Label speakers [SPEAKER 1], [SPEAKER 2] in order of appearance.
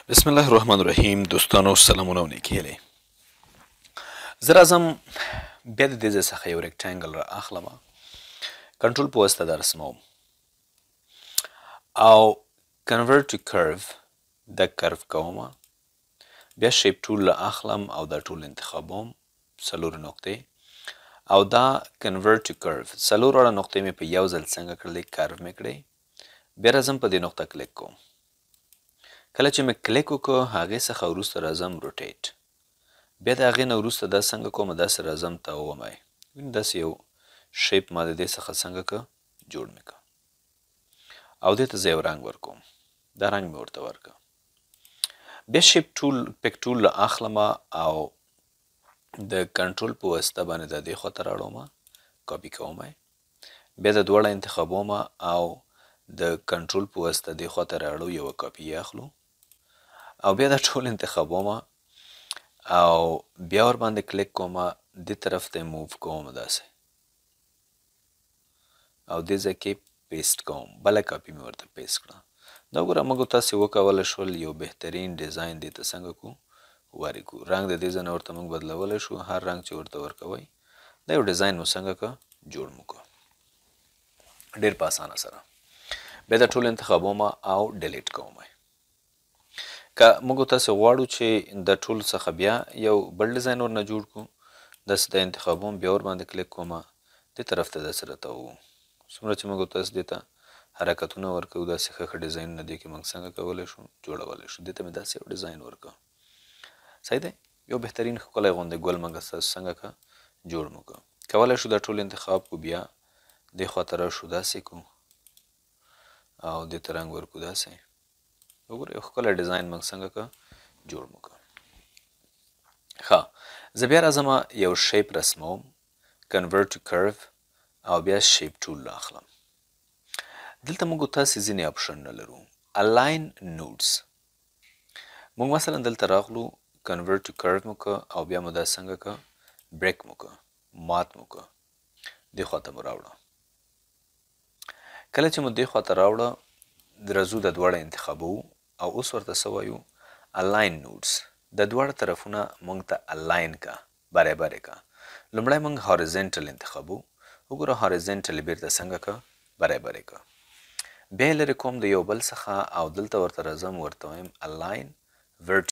[SPEAKER 1] بسم الله الرحمن الرحیم. دوستانو سلامونه او نیکې هیلې. زه راځم بیا د دې ځای څخه یو ریکټانګل را اخلم، کنټرول په واسطه دا رسموم او کنورټ ټو کرو دا کرو کوم، بیا شیپ ټول را اخلم او دا ټول انتخابوم، څلور نقطې، او دا کنورټ ټو کرو څلور واړه نقطې مې په یو ځل څنګه کړلې، کرو مې کړې. بیا راځم په دې نقطه کلیک کوم. کله چې مې کلیک وکړو هغې څخه وروسته راځم روټیټ، بیا د هغې نه وروسته دا څنګه کوم، داسې راځم ته ومئ، داسې یو شیپ ما د دې څخه څنګه که جوړ مې که او دې ته زه یو رنګ ورکوم، دا رنګ مې ورته ورکه. بیا شیپ ټول پک ټول را اخلم او د کنټرول په واسطه باندې دا دې خواته راوړم، کاپي کوم، بیا د دواړه انتخابوم او د کنټرول په واسطه دې خواته راوړو، یوه کاپي یې اخلو او بیا دا ټول انتخابوم او بیا ور باندې کلیک کوم، دې طرف ته موو کوم داسې او دې ځای کې پیسټ کوم، بله کاپي مې ورته پیسټ کړه. دا وګوره موږ تاسې وکولی شول یو بهترین ډیزاین دې ته څنګه کو ورکړو. رنګ د دې ځای نه ورته موږ بدلولی شو، هر رنګ چې ورته ورکوئ دا یو ډیزاین مو څنګه که جوړ مو که ډېر په اسانه سره. بیا دا ټول انتخابوم او ډیلیټ کوم. که موږ تاسې غواړو چې د ټول څخه بیا یو بل ډیزاین ورنه جوړ کړو، داسې د انتخابوم، بیا ور باندې کلیک کوم، دې طرف ته داسې راته څومره چې موږ تاسې دې ته حرکتونه ورکوو، داسې ښه ښه ډیزاینونه دې کې موږ څنګه کولی شو جوړولی شو. دې ته مې داسې یو ډیزاین ورکړه، صحیح دی. یو بهترین ښکلی غوندې ګل موږ ستاسو څنګه که جوړ مو که کولی شو دا ټول انتخاب کو، بیا دې خواته راشو داسې کو او دې ته رنګ ورکو داسې. وګوره یو ښکلی ډیزاین موږ څنګه که جوړ مو که. ښه، زه بیا راځم یو شیپ رسموم، کنورټ ټو کرو او بیا شیپ ټول را اخلم. دلته موږ تاسې ځینې اپشنونه لرو، الاین نوډز. موږ مثلا دلته راغلو، کنورټ ټو کرو مو که او بیا مو دا څنګه که بریک مو که، مات مو که، دې خواته مو راوړه. کله چې مو دې خواته راوړه راځو د دواړه انتخابوو او اوس ورته څه وایو، الاین نوډز. د دواړه طرفونه موږ ته الاین که، برابر که. لومړی موږ هاریزنټل انتخابو، وګوره هاریزنټل بیرته څنګه که برابر که. بیا یې لرې کوم د یو بل څخه او دلته ورته راځم ورته وایم الاین ورټیکل.